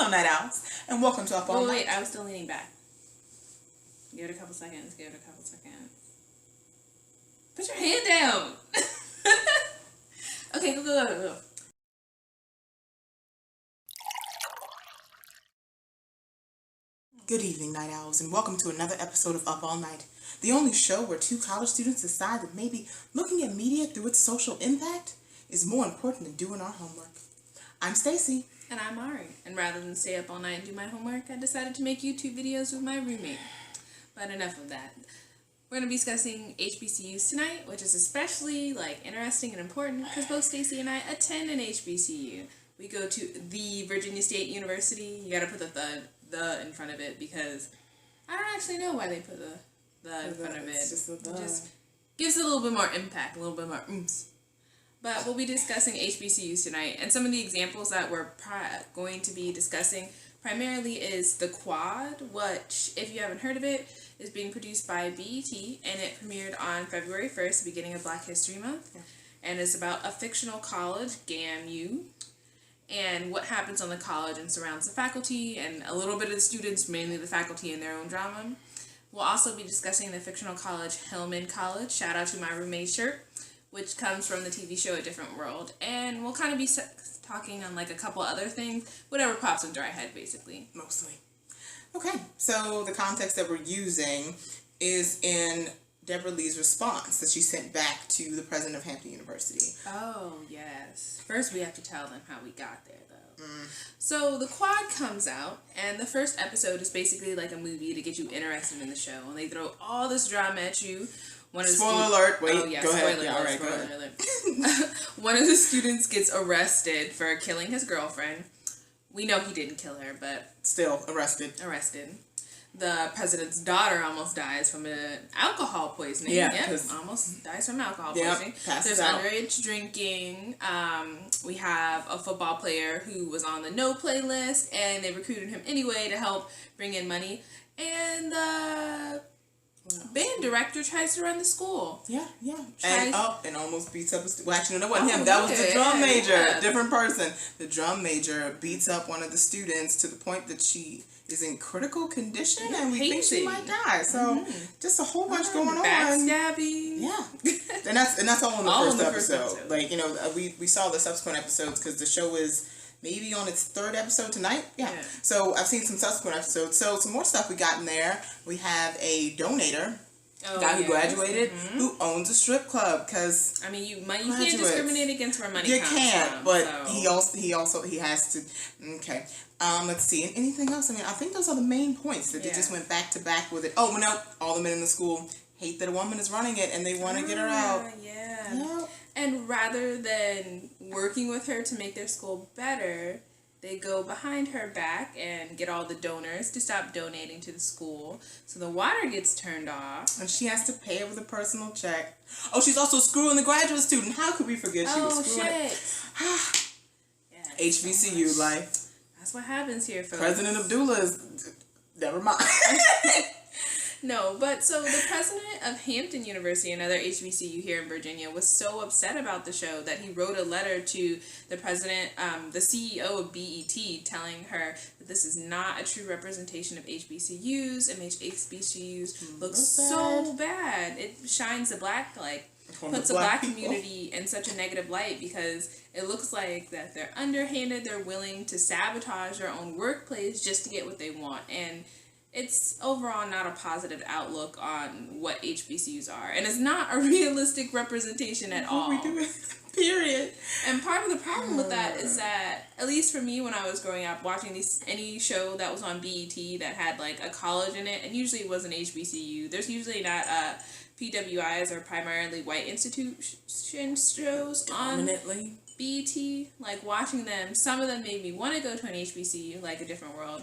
Hello, Night Owls, and welcome to Up All Night. Wait, I was still leaning back. Give it a couple seconds. Put your hand down. Okay, go. Good evening, Night Owls, and welcome to another episode of Up All Night, the only show where two college students decide that maybe looking at media through its social impact is more important than doing our homework. I'm Stacy. And I'm Ari. And rather than stay up all night and do my homework, I decided to make YouTube videos with my roommate. But enough of that. We're going to be discussing HBCUs tonight, which is especially interesting and important because both Stacy and I attend an HBCU. We go to the Virginia State University. You got to put the in front of it because I don't actually know why they put the in front of it. It just gives it a little bit more impact, a little bit more oomph. But we'll be discussing HBCUs tonight, and some of the examples that we're going to be discussing primarily is the Quad, which, if you haven't heard of it, is being produced by BET, and it premiered on February 1st, beginning of Black History Month, and it's about a fictional college, GAMU, and what happens on the college and surrounds the faculty, and a little bit of the students, mainly the faculty and their own drama. We'll also be discussing the fictional college, Hillman College, shout out to my roommate's shirt, which comes from the TV show A Different World, and we'll kind of be talking on a couple other things, whatever pops into our head, basically. Mostly. Okay, so the context that we're using is in Debra Lee's response that she sent back to the president of Hampton University. Oh, yes. First, we have to tell them how we got there, though. So the Quad comes out, and the first episode is basically like a movie to get you interested in the show, and they throw all this drama at you. Spoiler alert, wait, oh, yeah, go ahead. Yeah, all right, go ahead. One of the students gets arrested for killing his girlfriend. We know he didn't kill her, but... Still, arrested. The president's daughter almost dies from an alcohol poisoning. Yeah, almost dies from alcohol poisoning. Passes There's out. underage drinking. We have a football player who was on the no play list, and they recruited him anyway to help bring in money. And the band director tries to run the school. Yeah. And almost beats up a student. Well, actually, no, that wasn't him. That was the drum major. Yeah. Different person. The drum major beats up one of the students to the point that she is in critical condition, and we think she might die. So, just a whole bunch going on. Backstabbing. Yeah. and that's all in the first episode. We saw the subsequent episodes because the show is maybe on its third episode tonight. Yeah. So I've seen some subsequent episodes. So some more stuff we got in there. We have a donator, guy who graduated, who owns a strip club. Because you can't discriminate against where money comes from. But so. he has to. Okay. Let's see. And anything else? I think those are the main points that they just went back to back with it. Oh no! All the men in the school hate that a woman is running it, and they want to get her out. Yeah. Yep. And rather than working with her to make their school better, they go behind her back and get all the donors to stop donating to the school. So the water gets turned off. And she has to pay it with a personal check. Oh, she's also screwing the graduate student. How could we forget she was screwing it? HBCU life. That's what happens here, folks. President Abdullah is... Never mind. No, but so the president of Hampton University, another HBCU here in Virginia, was so upset about the show that he wrote a letter to the president, the CEO of BET, telling her that this is not a true representation of HBCUs, and HBCUs look so bad. It shines the black, puts the black community in such a negative light because it looks like that they're underhanded, they're willing to sabotage their own workplace just to get what they want, and it's overall not a positive outlook on what HBCUs are. And it's not a realistic representation at all. We do it. Period. And part of the problem with that is that, at least for me when I was growing up, watching any show that was on BET that had a college in it, and usually it was an HBCU, there's usually not PWIs or primarily white institution shows on BET. Watching them, some of them made me want to go to an HBCU, like A Different World,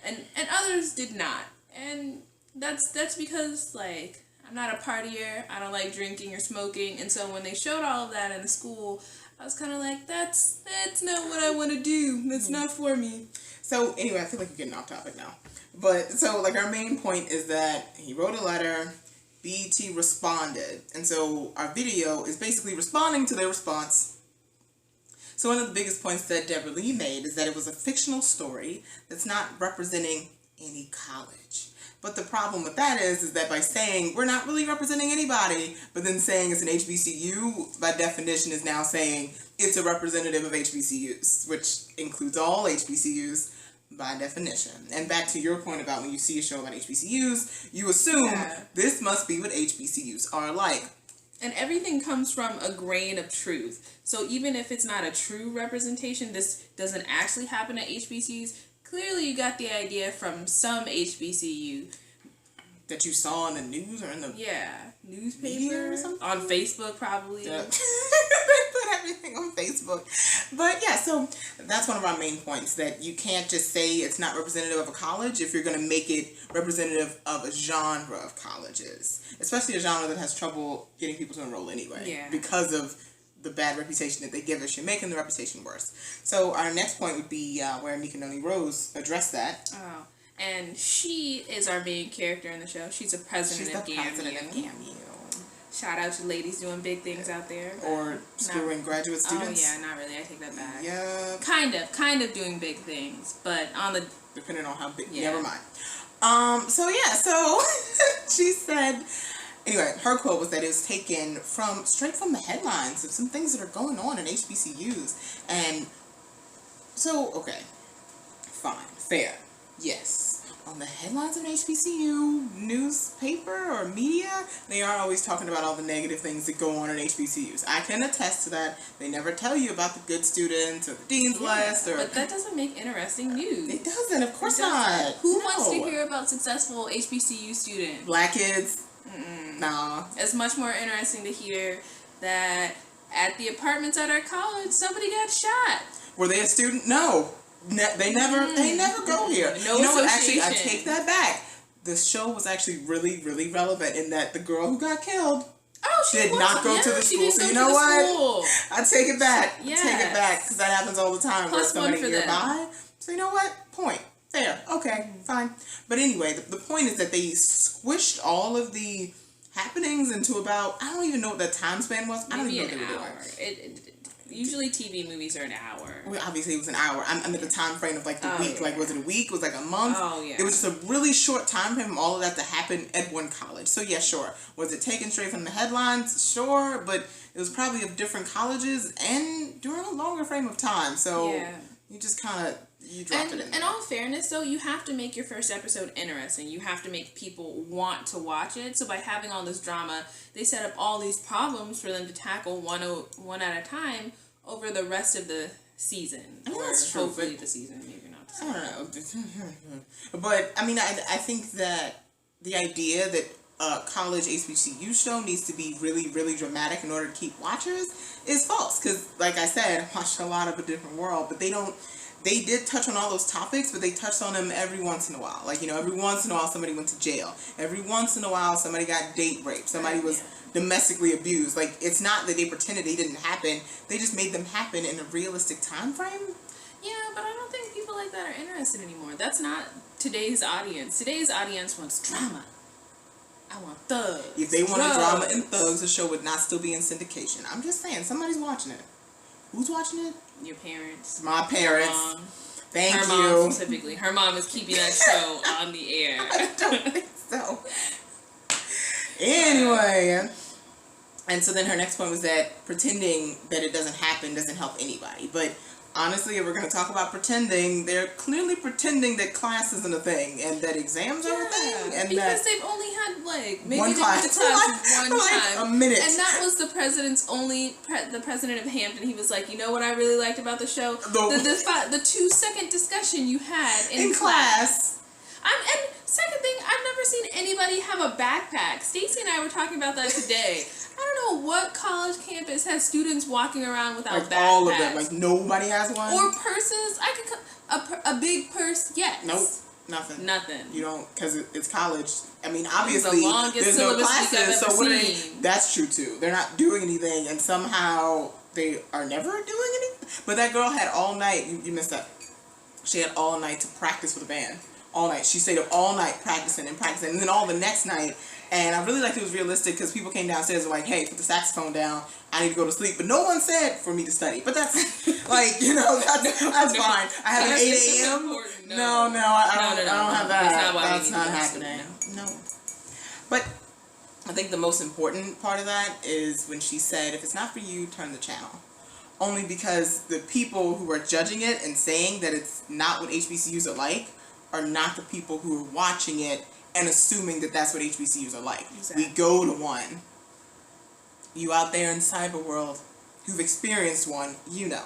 and others did not. And that's because I'm not a partier, I don't like drinking or smoking, and so when they showed all of that in the school, I was kind of like, that's not what I want to do. That's not for me. So anyway, I feel like we're getting off topic now. But so our main point is that he wrote a letter, BET responded, and so our video is basically responding to their response. So one of the biggest points that Debra Lee made is that it was a fictional story that's not representing any college. But the problem with that is that by saying we're not really representing anybody, but then saying it's an HBCU, by definition is now saying it's a representative of HBCUs, which includes all HBCUs by definition. And back to your point about when you see a show about HBCUs, you assume this must be what HBCUs are like. And everything comes from a grain of truth. So even if it's not a true representation, this doesn't actually happen at HBCUs, clearly you got the idea from some HBCU. That you saw in the news or in the newspaper or something? On Facebook probably. Yeah. They put everything on Facebook. But yeah, so that's one of our main points, that you can't just say it's not representative of a college if you're going to make it representative of a genre of colleges. Especially a genre that has trouble getting people to enroll anyway. Yeah. Because of the bad reputation that they give us. You're making the reputation worse. So our next point would be where Anika Noni Rose addressed that. Oh. And she is our main character in the show. She's a president of GAMU. Shout out to ladies doing big things out there. Or screwing graduate students. Oh, yeah, not really. I take that back. Yeah. Kind of doing big things. But on the... Depending on how big. Yeah. Never mind. So she said... Anyway, her quote was that it was taken straight from the headlines of some things that are going on in HBCUs. And so, okay. Fine. Fair. Yes. On the headlines of an HBCU newspaper or media, they are always talking about all the negative things that go on in HBCUs. I can attest to that. They never tell you about the good students or the dean's list. But that doesn't make interesting news. It doesn't. Of course not. Who wants to hear about successful HBCU students? Black kids? Nah. It's much more interesting to hear that at the apartments at our college, somebody got shot. Were they a student? No. They never go here. No, you know what? Actually, I take that back. The show was actually really, really relevant in that the girl who got killed did not go to the school. So you know what? I take it back. Yes. Take it back, because that happens all the time. Plus where somebody one for nearby. them. So you know what? Point. Fair. Okay. Fine. But anyway, the point is that they squished all of the happenings into about, I don't even know what that time span was. I don't even know what they were doing. Usually TV movies are an hour. Well, obviously it was an hour. I'm at the time frame of like the week. Yeah. Like, was it a week? Was it like a month? Oh, yeah. It was just a really short time frame of all of that to happen at one college. So yeah, sure. Was it taken straight from the headlines? Sure. But it was probably of different colleges and during a longer frame of time. So you just kind of, you dropped it in there. In all fairness, though, you have to make your first episode interesting. You have to make people want to watch it. So by having all this drama, they set up all these problems for them to tackle one at a time over the rest of the season. Or that's true, hopefully the season, maybe not. I don't know. But, I mean, I think that the idea that a college HBCU show needs to be really, really dramatic in order to keep watchers is false. Because, like I said, I watched a lot of A Different World, but they did touch on all those topics, but they touched on them every once in a while. Like, every once in a while somebody went to jail. Every once in a while somebody got date raped. Somebody was domestically abused. Like, it's not that they pretended they didn't happen. They just made them happen in a realistic time frame. Yeah, but I don't think people like that are interested anymore. That's not today's audience. Today's audience wants drama. I want thugs. If they wanted drama and thugs, the show would not still be in syndication. I'm just saying, somebody's watching it. Who's watching it? Your parents. My parents. Mom. Thank you. Her mom specifically. Her mom is keeping that show on the air. I don't think so. Anyway. And so then her next point was that pretending that it doesn't happen doesn't help anybody. But honestly, if we're going to talk about pretending, they're clearly pretending that class isn't a thing and that exams are a thing. And because they've only had maybe one class. One time. A minute. And that was the president's the president of Hampton. He was like, you know what I really liked about the show? The 2-second discussion you had in class. And second thing, I've never seen anybody have a backpack. Stacey and I were talking about that today. I don't know what college campus has students walking around without backpacks. All of them. Like, nobody has one? Or purses. I could a big purse, yes. Nope. Nothing. You don't, because it's college. I mean, obviously, there's no classes, so what are they? That's true, too. They're not doing anything, and somehow they are never doing anything. But that girl had all night, you missed that. She had all night to practice with a band. all night. She stayed up all night practicing, and then all the next night. And I really liked it was realistic because people came downstairs and were like, hey, put the saxophone down. I need to go to sleep. But no one said for me to study. But that's, like, that's fine. I have an 8 a.m. No, I don't have that. That's not happening. No. But I think the most important part of that is when she said, if it's not for you, turn the channel. Only because the people who are judging it and saying that it's not what HBCUs are like are not the people who are watching it and assuming that that's what HBCUs are like. Exactly. We go to one. You out there in cyber world who've experienced one, you know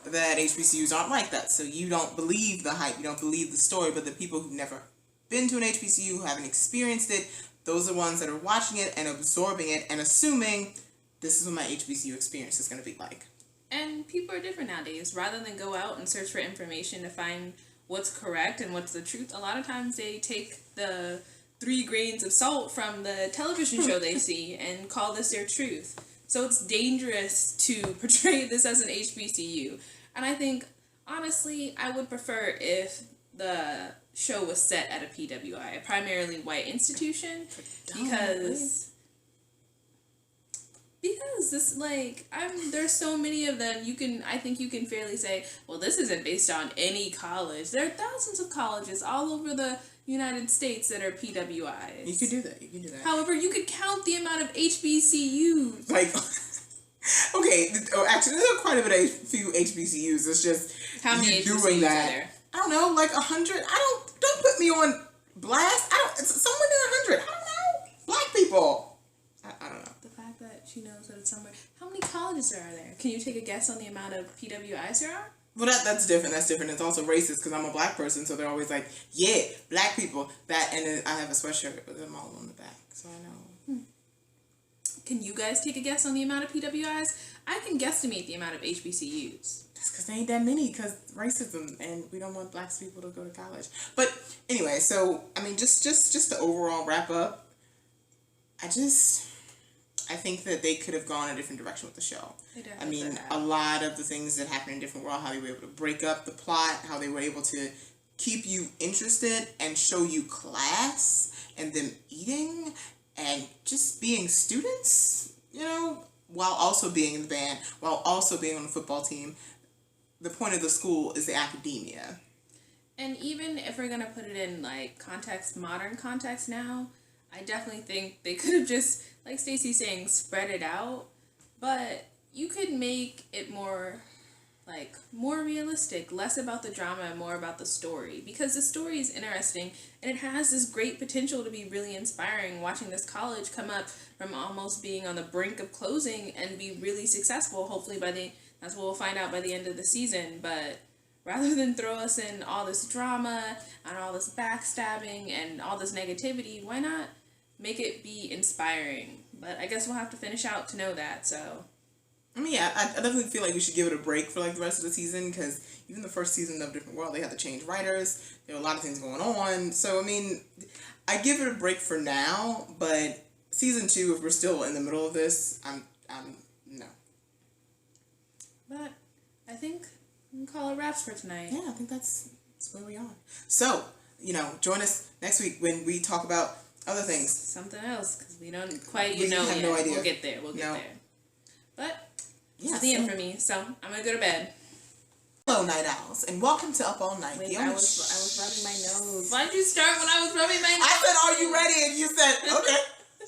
that HBCUs aren't like that. So you don't believe the hype, you don't believe the story, but the people who've never been to an HBCU, who haven't experienced it, those are the ones that are watching it and absorbing it and assuming this is what my HBCU experience is going to be like. And people are different nowadays. Rather than go out and search for information to find what's correct and what's the truth, a lot of times they take the 3 grains of salt from the television show they see and call this their truth. So it's dangerous to portray this as an HBCU. And I think, honestly, I would prefer if the show was set at a PWI, a primarily white institution, because this, like, there's so many of them. I think you can fairly say, well, this isn't based on any college. There are thousands of colleges all over the United States that are PWIs. You could do that. However, you could count the amount of HBCUs. Like, okay, actually, there are quite a few HBCUs. It's just how many HBCUs are there? I don't know, like 100. Don't put me on blast. It's somewhere near 100. I don't know. Black people. I don't know. The fact that she knows that it's somewhere. How many colleges are there? Can you take a guess on the amount of PWIs there are? Well, that's different. It's also racist because I'm a black person, so they're always like, yeah, black people. And then I have a sweatshirt with them all on the back, so I know. Can you guys take a guess on the amount of PWIs? I can guesstimate the amount of HBCUs. That's because there ain't that many, because racism, and we don't want black people to go to college. But anyway, so I mean, just to overall wrap up, I think that they could have gone a different direction with the show. I mean, a lot of the things that happen in Different World, how they were able to break up the plot, how they were able to keep you interested and show you class and them eating and just being students, while also being in the band, while also being on the football team. The point of the school is the academia. And even if we're going to put it in, like, modern context now, I definitely think they could have just, like Stacey's saying, spread it out. But you could make it more realistic, less about the drama and more about the story. Because the story is interesting, and it has this great potential to be really inspiring, watching this college come up from almost being on the brink of closing and be really successful, hopefully that's what we'll find out by the end of the season. But rather than throw us in all this drama and all this backstabbing and all this negativity, why not make it be inspiring? But I guess we'll have to finish out to know that, so. I mean, yeah, I definitely feel like we should give it a break for, like, the rest of the season, because even the first season of Different World, they had to change writers. There were a lot of things going on. So, I mean, I give it a break for now, but season 2, if we're still in the middle of this, I'm no. But I think we can call it wraps for tonight. Yeah, I think that's where we are. So, join us next week when we talk about other things. Something else, because we don't quite, we have yet. No idea. We'll get there. But yeah, that's the end for me, so I'm going to go to bed. Hello, Night Owls, and welcome to Up All Night. Wait, I was rubbing my nose. Why did you start when I was rubbing my nose? I said, are you ready? And you said, okay,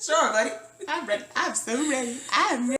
sure, buddy. I'm ready. I'm so ready. I'm ready.